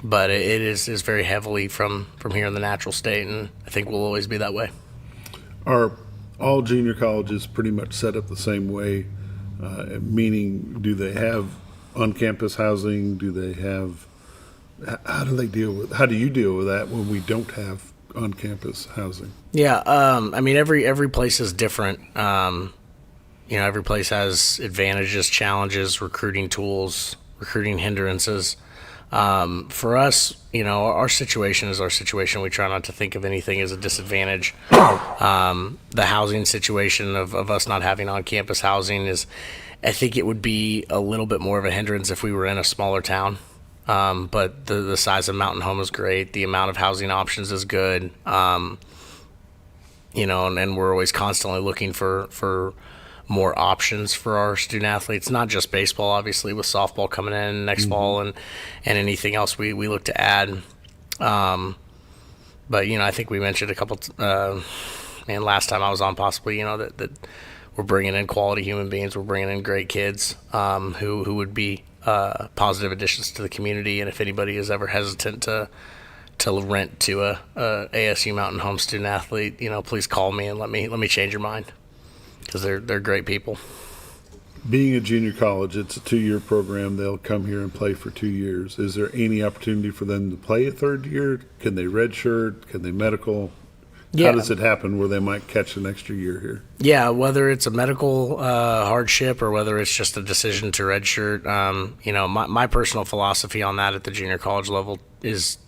But it is very heavily from here in the natural state, and I think we'll always be that way. Are all junior colleges pretty much set up the same way? Meaning, do they have on-campus housing? Do they have? How do you deal with that when we don't have on-campus housing? Yeah, I mean every place is different. Every place has advantages, challenges, recruiting tools, recruiting hindrances. For us, our situation is our situation. We try not to think of anything as a disadvantage. The housing situation of us not having on-campus housing is, I think it would be a little bit more of a hindrance if we were in a smaller town. But the size of Mountain Home is great. The amount of housing options is good. And we're always constantly looking for more options for our student athletes, not just baseball, obviously, with softball coming in next fall and anything else we look to add. But, I think we mentioned a couple, last time I was on possibly, that we're bringing in quality human beings. We're bringing in great kids who would be positive additions to the community. And if anybody is ever hesitant to rent to a ASU Mountain Home student athlete, please call me and let me change your mind, because they're great people. Being a junior college, it's a 2-year program. They'll come here and play for 2 years. Is there any opportunity for them to play a third year? Can they redshirt? Can they medical? Yeah. How does it happen where they might catch an extra year here? Yeah, whether it's a medical hardship or whether it's just a decision to redshirt, my personal philosophy on that at the junior college level is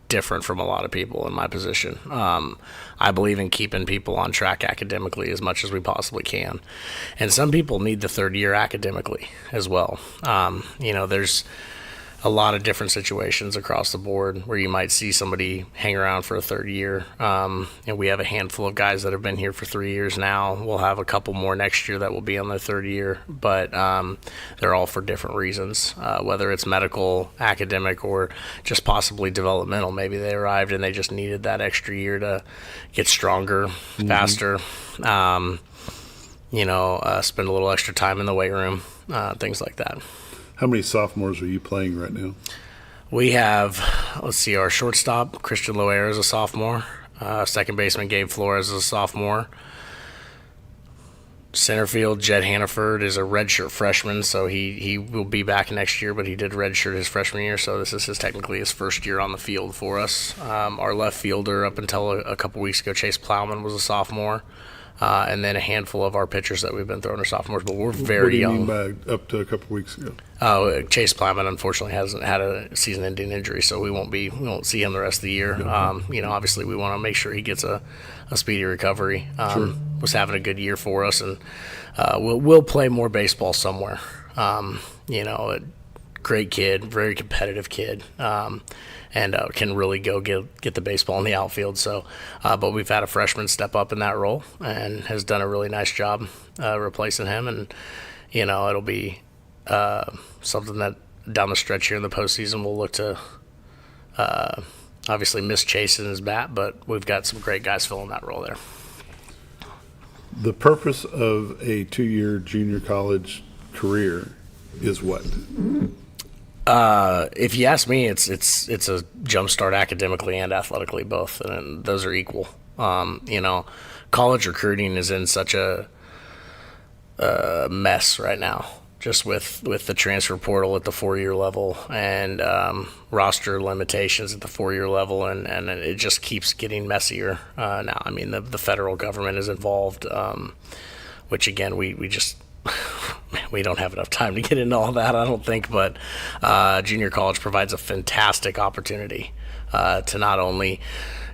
different from a lot of people in my position. I believe in keeping people on track academically as much as we possibly can. And some people need the third year academically as well. There's a lot of different situations across the board where you might see somebody hang around for a third year. And we have a handful of guys that have been here for 3 years now. We'll have a couple more next year that will be on their third year, but they're all for different reasons, whether it's medical, academic, or just possibly developmental. Maybe they arrived and they just needed that extra year to get stronger, faster, spend a little extra time in the weight room, things like that. How many sophomores are you playing right now? We have, our shortstop, Christian Loera, is a sophomore. Second baseman, Gabe Flores, is a sophomore. Center field, Jed Hannaford, is a redshirt freshman, so he will be back next year, but he did redshirt his freshman year, so this is technically his first year on the field for us. Our left fielder, up until a couple weeks ago, Chase Plowman, was a sophomore. And then a handful of our pitchers that we've been throwing are sophomores, but we're very young. What do you mean by up to a couple weeks ago? Chase Plowman unfortunately hasn't had a season-ending injury, so we won't see him the rest of the year. Obviously we want to make sure he gets a speedy recovery. Sure. Was having a good year for us, and we'll play more baseball somewhere. A great kid, very competitive kid. And can really go get the baseball in the outfield. So, but we've had a freshman step up in that role and has done a really nice job replacing him. And, it'll be something that down the stretch here in the postseason we'll look to obviously miss Chase in his bat, but we've got some great guys filling that role there. The purpose of a 2-year junior college career is what? If you ask me, it's a jump start academically and athletically, both, and those are equal. College recruiting is in such a mess right now, just with the transfer portal at the 4-year level and roster limitations at the 4-year level, and it just keeps getting messier now. I mean, the federal government is involved, which again we just we don't have enough time to get into all that, I don't think, but junior college provides a fantastic opportunity to not only,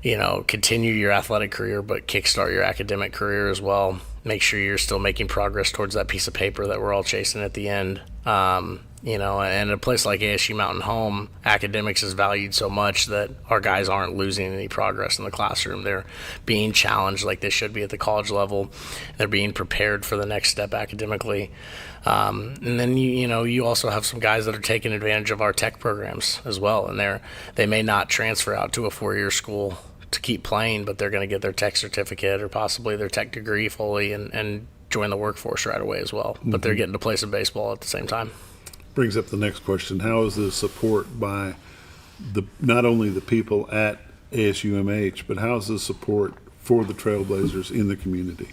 continue your athletic career, but kickstart your academic career as well. Make sure you're still making progress towards that piece of paper that we're all chasing at the end. And a place like ASU Mountain Home, academics is valued so much that our guys aren't losing any progress in the classroom. They're being challenged like they should be at the college level. They're being prepared for the next step academically. And then you also have some guys that are taking advantage of our tech programs as well, and they may not transfer out to a 4-year school to keep playing, but they're going to get their tech certificate or possibly their tech degree fully and join the workforce right away as well. But they're getting to play some baseball at the same time. Brings up the next question. How is the support by not only the people at ASUMH, but how is the support for the Trailblazers in the community?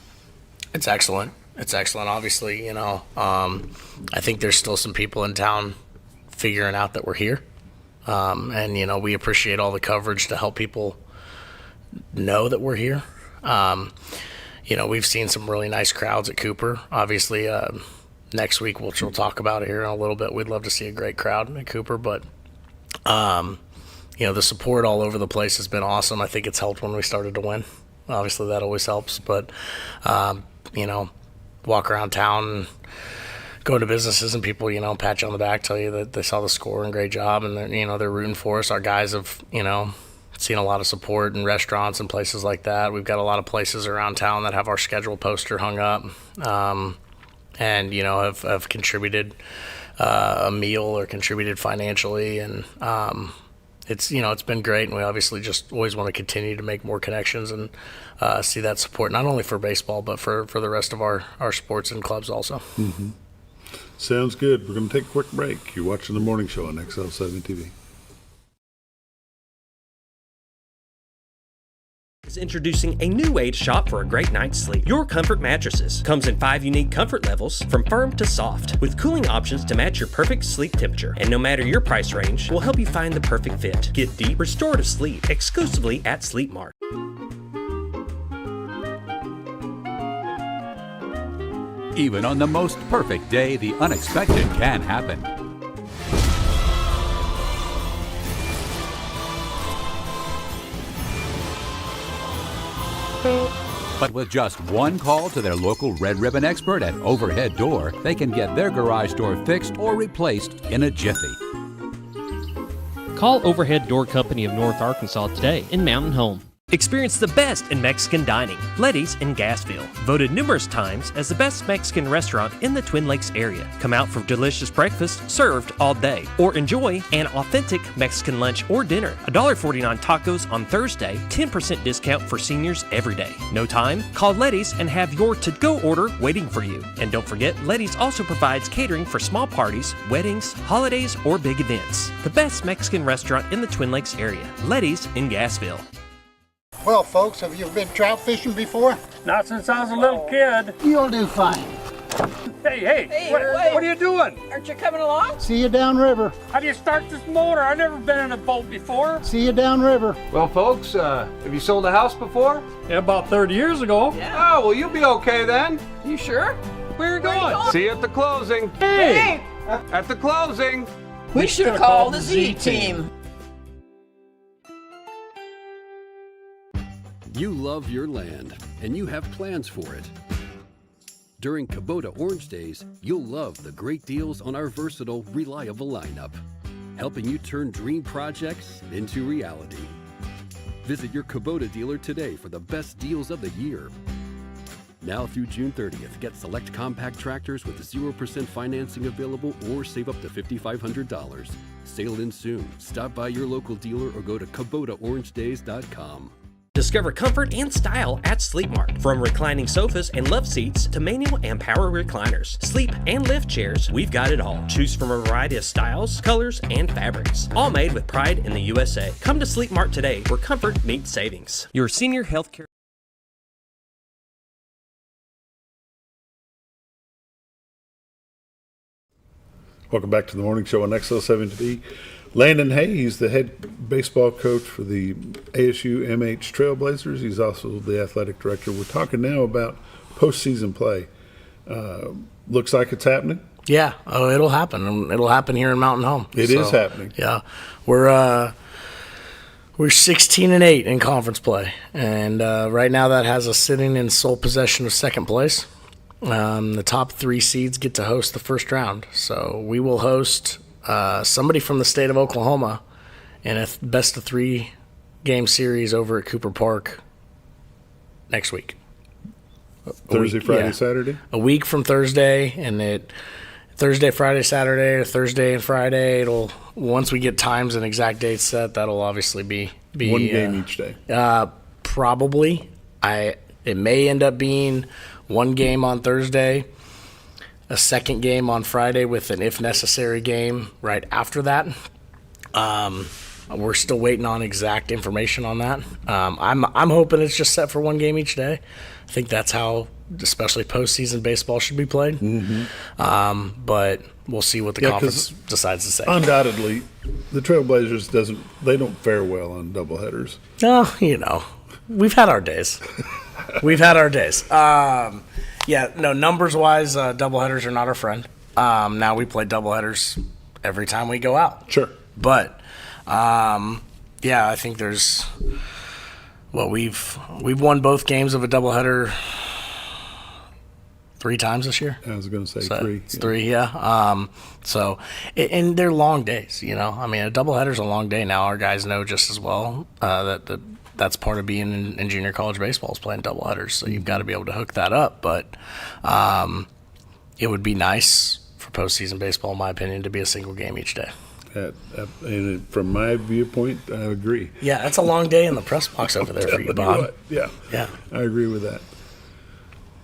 It's excellent. Obviously, I think there's still some people in town figuring out that we're here. And we appreciate all the coverage to help people know that we're here. We've seen some really nice crowds at Cooper. Obviously, next week we'll talk about it here in a little bit. We'd love to see a great crowd at Cooper, but the support all over the place has been awesome. I think it's helped when we started to win. Obviously that always helps, but walk around town and go to businesses and people pat you on the back, tell you that they saw the score and great job, and they're rooting for us. Our guys have seen a lot of support in restaurants and places like that. We've got a lot of places around town that have our schedule poster hung up. And have contributed a meal or contributed financially, and it's been great, and we obviously just always want to continue to make more connections and see that support, not only for baseball, but for the rest of our sports and clubs also. Mm-hmm. Sounds good. We're going to take a quick break. You're watching The Morning Show on XL7-TV. Is introducing a new way to shop for a great night's sleep. Your Comfort Mattresses comes in 5 unique comfort levels from firm to soft, with cooling options to match your perfect sleep temperature. And no matter your price range, we'll help you find the perfect fit. Get deep, restorative sleep exclusively at Sleep Mart. Even on the most perfect day, the unexpected can happen. But with just one call to their local Red Ribbon expert at Overhead Door, they can get their garage door fixed or replaced in a jiffy. Call Overhead Door Company of North Arkansas today in Mountain Home. Experience the best in Mexican dining. Letty's in Gassville, voted numerous times as the best Mexican restaurant in the Twin Lakes area. Come out for delicious breakfast served all day, or enjoy an authentic Mexican lunch or dinner. $1.49 tacos on Thursday, 10% discount for seniors every day. No time? Call Letty's and have your to-go order waiting for you. And don't forget, Letty's also provides catering for small parties, weddings, holidays, or big events. The best Mexican restaurant in the Twin Lakes area. Letty's in Gassville. Well, folks, have you been trout fishing before? Not since I was a little kid. You'll do fine. Hey, what are you doing? Aren't you coming along? See you downriver. How do you start this motor? I've never been in a boat before. See you downriver. Well, folks, have you sold a house before? Yeah, about 30 years ago. Yeah. Oh, well, you'll be okay then. You sure? Where are you going? See you at the closing. Hey! At the closing. We should have called the Z-Team. You love your land, and you have plans for it. During Kubota Orange Days, you'll love the great deals on our versatile, reliable lineup, helping you turn dream projects into reality. Visit your Kubota dealer today for the best deals of the year. Now through June 30th, get select compact tractors with 0% financing available or save up to $5,500. Sale ends soon. Stop by your local dealer or go to KubotaOrangeDays.com. Discover comfort and style at Sleep Mart. From reclining sofas and love seats to manual and power recliners, sleep and lift chairs, we've got it all. Choose from a variety of styles, colors, and fabrics. All made with pride in the USA. Come to Sleep Mart today where comfort meets savings. Your senior health care. Welcome back to the Morning Show on XL7-TV. Landon Hay, he's the head baseball coach for the ASU MH Trailblazers. He's also the athletic director. We're talking now about postseason play. Looks like it's happening. Yeah, it'll happen. It'll happen here in Mountain Home. It is happening. Yeah, we're 16-8 in conference play, and right now that has us sitting in sole possession of second place. The top 3 seeds get to host the first round, so we will host somebody from the state of Oklahoma in a best of 3 game series over at Cooper Park next week. Thursday, Friday, Saturday? A week from Thursday, and Thursday, Friday, Saturday, or Thursday and Friday. Once we get times and exact dates set, that'll obviously be one game each day. Probably. It may end up being one game on Thursday, a second game on Friday with an if necessary game right after that. We're still waiting on exact information on that. I'm hoping it's just set for one game each day. I think that's how especially postseason baseball should be played. Mm-hmm. But we'll see what the conference decides to say. Undoubtedly, the Trailblazers don't fare well on doubleheaders. No, we've had our days. Numbers-wise, doubleheaders are not our friend. Now we play doubleheaders every time we go out. Sure. But, I think there's we've won both games of a doubleheader 3 times this year. I was going to say 3. It's 3, yeah. And they're long days, I mean, a doubleheader's a long day now. Our guys know just as well that's part of being in junior college baseball is playing doubleheaders. So you've got to be able to hook that up. But it would be nice for postseason baseball, in my opinion, to be a single game each day. And from my viewpoint, I agree. Yeah, that's a long day in the press box over there for you, Bob. Yeah, Yeah. I agree with that.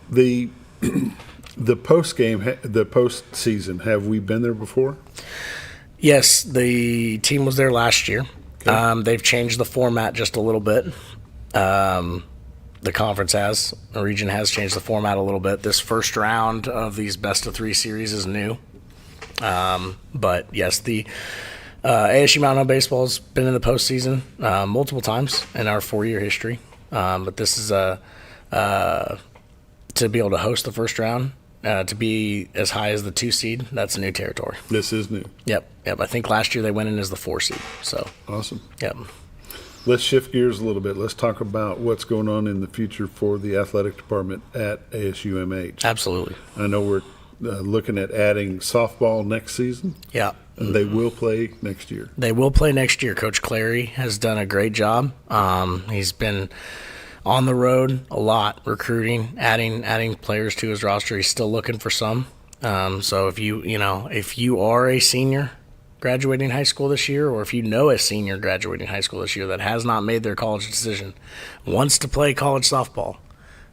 The postseason, have we been there before? Yes, the team was there last year. Okay. They've changed the format just a little bit. The conference has, the region has changed the format a little bit. This first round of these best of 3 series is new. But yes, the ASU Mountain Home Baseball has been in the postseason multiple times in our 4-year history. But this is to be able to host the first round, to be as high as the 2 seed. That's new territory. This is new. Yep. I think last year they went in as the 4 seed. So awesome. Yep. Let's shift gears a little bit. Let's talk about what's going on in the future for the athletic department at ASUMH. Absolutely. I know we're looking at adding softball next season. Yeah. And they will play next year. They will play next year. Coach Clary has done a great job. He's been on the road a lot, recruiting, adding players to his roster. He's still looking for some. So if you are a senior graduating high school this year, or if you know a senior graduating high school this year that has not made their college decision, wants to play college softball,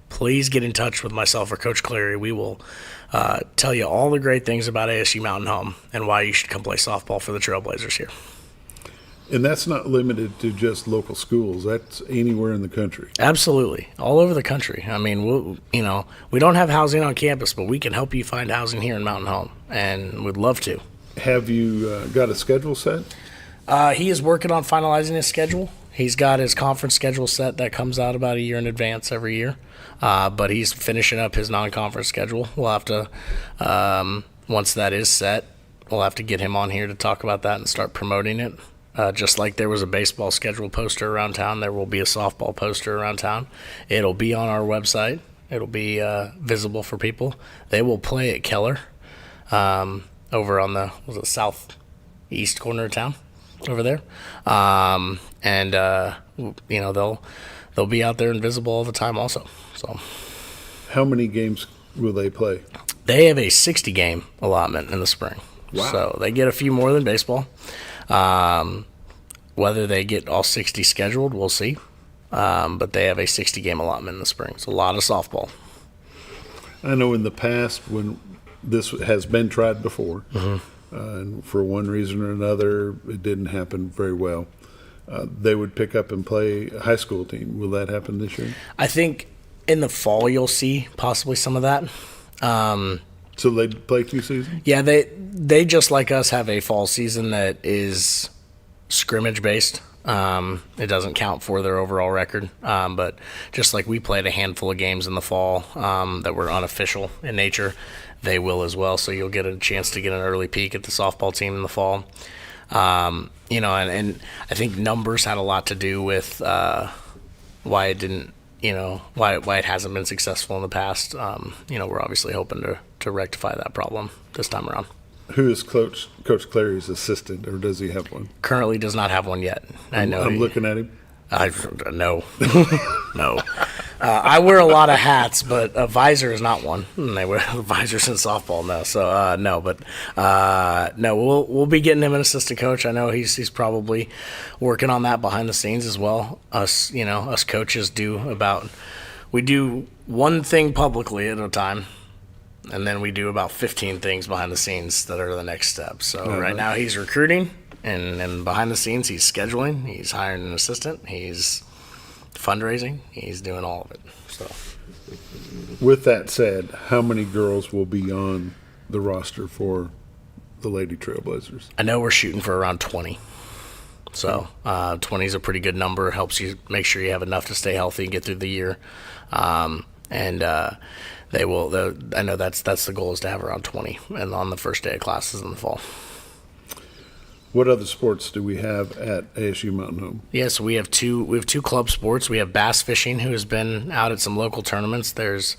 please get in touch with myself or Coach Clary. We will tell you all the great things about ASU Mountain Home and why you should come play softball for the Trailblazers here. And that's not limited to just local schools. That's anywhere in the country. Absolutely. All over the country. I mean, we don't have housing on campus, but we can help you find housing here in Mountain Home, and we'd love to. Have you got a schedule set? He is working on finalizing his schedule. He's got his conference schedule set that comes out about a year in advance every year. But he's finishing up his non-conference schedule. We'll have to, once that is set, we'll have to get him on here to talk about that and start promoting it. Just like there was a baseball schedule poster around town, there will be a softball poster around town. It'll be on our website. It'll be visible for people. They will play at Keller over on the southeast corner of town over there. They'll be out there and visible all the time also. So, how many games will they play? They have a 60-game allotment in the spring. Wow. So they get a few more than baseball. Whether they get all 60 scheduled, we'll see. But they have a 60-game allotment in the spring. It's a lot of softball. I know in the past when this has been tried before, and for one reason or another, it didn't happen very well. They would pick up and play a high school team. Will that happen this year? I think in the fall you'll see possibly some of that. So they play 2 seasons? Yeah, they just like us have a fall season that is scrimmage based. It doesn't count for their overall record, but just like we played a handful of games in the fall that were unofficial in nature, they will as well. So you'll get a chance to get an early peek at the softball team in the fall. And I think numbers had a lot to do with why it didn't, why it hasn't been successful in the past. We're obviously hoping to rectify that problem this time around. Who is Coach Clary's assistant, or does he have one? Currently does not have one yet. I know. I'm looking at him. No. No. I wear a lot of hats, but a visor is not one. They wear visors in softball now, so no. But no, we'll be getting him an assistant coach. I know he's probably working on that behind the scenes as well. Us coaches we do one thing publicly at a time, and then we do about 15 things behind the scenes that are the next step. So right now he's recruiting. And behind the scenes, he's scheduling, he's hiring an assistant, he's fundraising, he's doing all of it. So, with that said, how many girls will be on the roster for the Lady Trailblazers? I know we're shooting for around 20. So 20 is a pretty good number. Helps you make sure you have enough to stay healthy and get through the year. They will. I know that's the goal, is to have around 20, and on the first day of classes in the fall. What other sports do we have at ASU Mountain Home? Yes, we have two club sports. We have bass fishing, who has been out at some local tournaments. There's,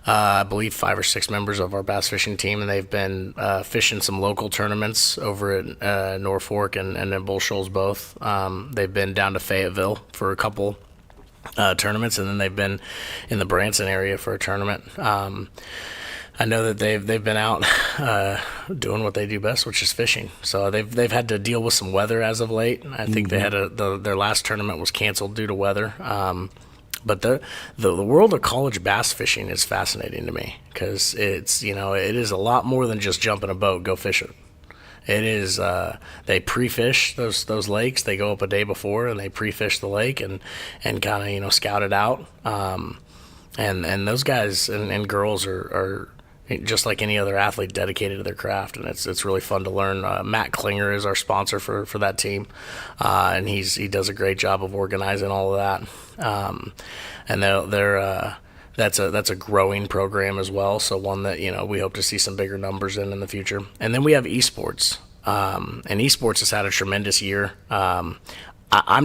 I believe, 5 or 6 members of our bass fishing team, and they've been fishing some local tournaments over at Norfolk and in Bull Shoals both. They've been down to Fayetteville for a couple tournaments, and then they've been in the Branson area for a tournament. I know that they've been out doing what they do best, which is fishing. So they've had to deal with some weather as of late. I think they had their last tournament was canceled due to weather. But the world of college bass fishing is fascinating to me because it is a lot more than just jump in a boat, go fish it. It is they pre-fish those lakes. They go up a day before and they pre-fish the lake and kind of scout it out. And those guys and girls are just like any other athlete dedicated to their craft, and it's really fun to learn. Matt Klinger is our sponsor for that team, and he does a great job of organizing all of that. And that's a growing program as well. So one that we hope to see some bigger numbers in the future. And then we have esports, and esports has had a tremendous year. I'm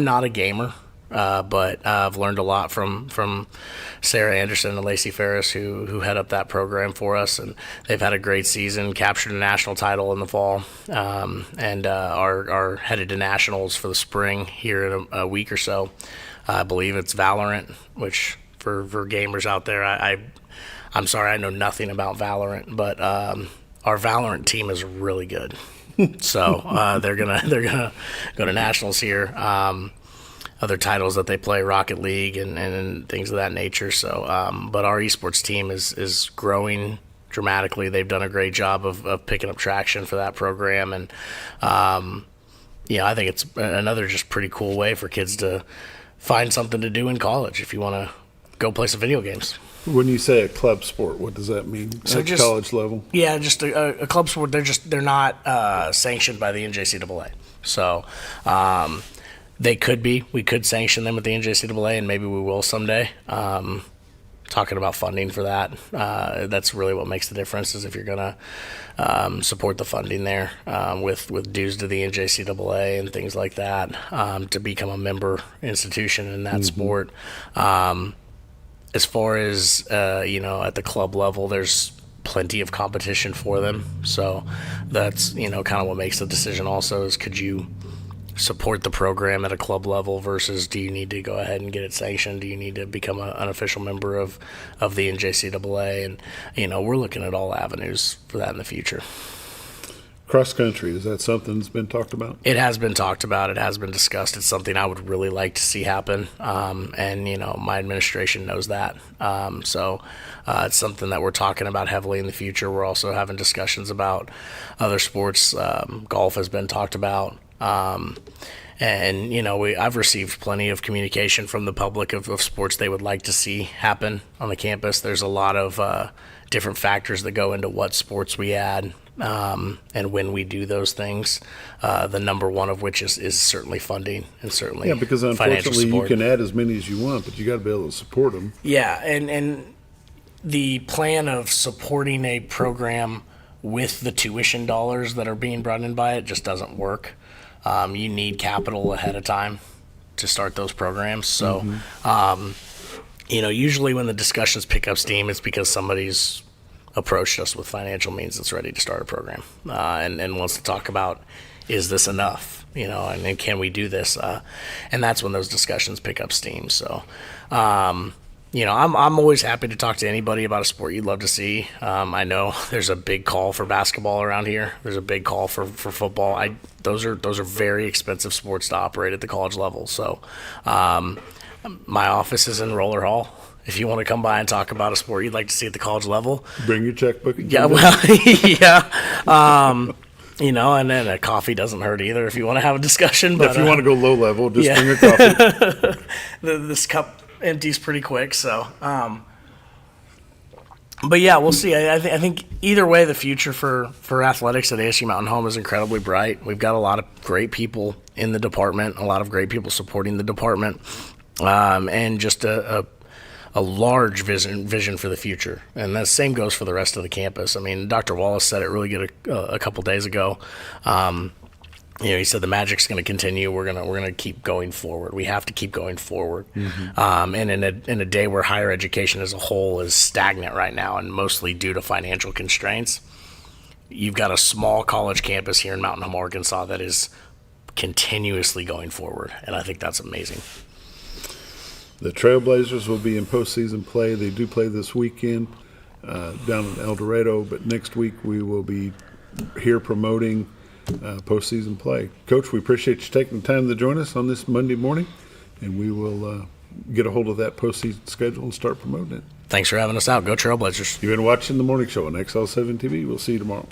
not a gamer. But I've learned a lot from Sarah Anderson and Lacey Ferris, who head up that program for us, and they've had a great season, captured a national title in the fall, and are headed to nationals for the spring here in a week or so. I believe it's Valorant, which for gamers out there, I'm sorry, I know nothing about Valorant, but our Valorant team is really good. So they're gonna go to nationals here. Other titles that they play, Rocket League and things of that nature. So, but our esports team is growing dramatically. They've done a great job of picking up traction for that program. And, I think it's another just pretty cool way for kids to find something to do in college if you want to go play some video games. When you say a club sport, what does that mean? So at just, college level? Yeah, just a club sport. They're not sanctioned by the NJCAA. So, we could sanction them with the NJCAA, and maybe we will someday. Talking about funding for that, that's really what makes the difference. Is if you're gonna support the funding there with dues to the NJCAA and things like that to become a member institution in that sport. As far as at the club level, there's plenty of competition for them. So that's kind of what makes the decision. Also, is could you support the program at a club level versus do you need to go ahead and get it sanctioned? Do you need to become an official member of the NJCAA? And, we're looking at all avenues for that in the future. Cross country, is that something that's been talked about? It has been talked about. It has been discussed. It's something I would really like to see happen. And my administration knows that. So it's something that we're talking about heavily in the future. We're also having discussions about other sports. Golf has been talked about. I've received plenty of communication from the public of sports they would like to see happen on the campus. There's a lot of different factors that go into what sports we add and when we do those things. The number one of which is certainly funding and certainly because unfortunately you can add as many as you want, but you got to be able to support them. Yeah, and the plan of supporting a program with the tuition dollars that are being brought in by it just doesn't work. You need capital ahead of time to start those programs. So, usually when the discussions pick up steam, it's because somebody's approached us with financial means that's ready to start a program and wants to talk about, is this enough? And can we do this? And that's when those discussions pick up steam. So, I'm always happy to talk to anybody about a sport you'd love to see. I know there's a big call for basketball around here. There's a big call for football. Those are very expensive sports to operate at the college level. So my office is in Roller Hall. If you want to come by and talk about a sport you'd like to see at the college level, bring your checkbook. Yeah, well, yeah. And then a coffee doesn't hurt either if you want to have a discussion. But if you want to go low level, just bring a coffee. This cup empties pretty quick, so but yeah, we'll see. I think either way, the future for athletics at ASU Mountain Home is incredibly bright. We've got a lot of great people in the department, a lot of great people supporting the department, and just a large vision for the future. And the same goes for the rest of the campus. I mean, Dr. Wallace said it really good a couple days ago. He said the magic's going to continue. We're gonna keep going forward. We have to keep going forward. And in a day where higher education as a whole is stagnant right now, and mostly due to financial constraints, you've got a small college campus here in Mountain Home, Arkansas, that is continuously going forward, and I think that's amazing. The Trailblazers will be in postseason play. They do play this weekend. down in El Dorado. But next week we will be here promoting postseason play. Coach, we appreciate you taking the time to join us on this Monday morning, and we will get a hold of that postseason schedule and start promoting it. Thanks for having us out. Go Trailblazers. You've been watching The Morning Show on XL7-TV. We'll see you tomorrow.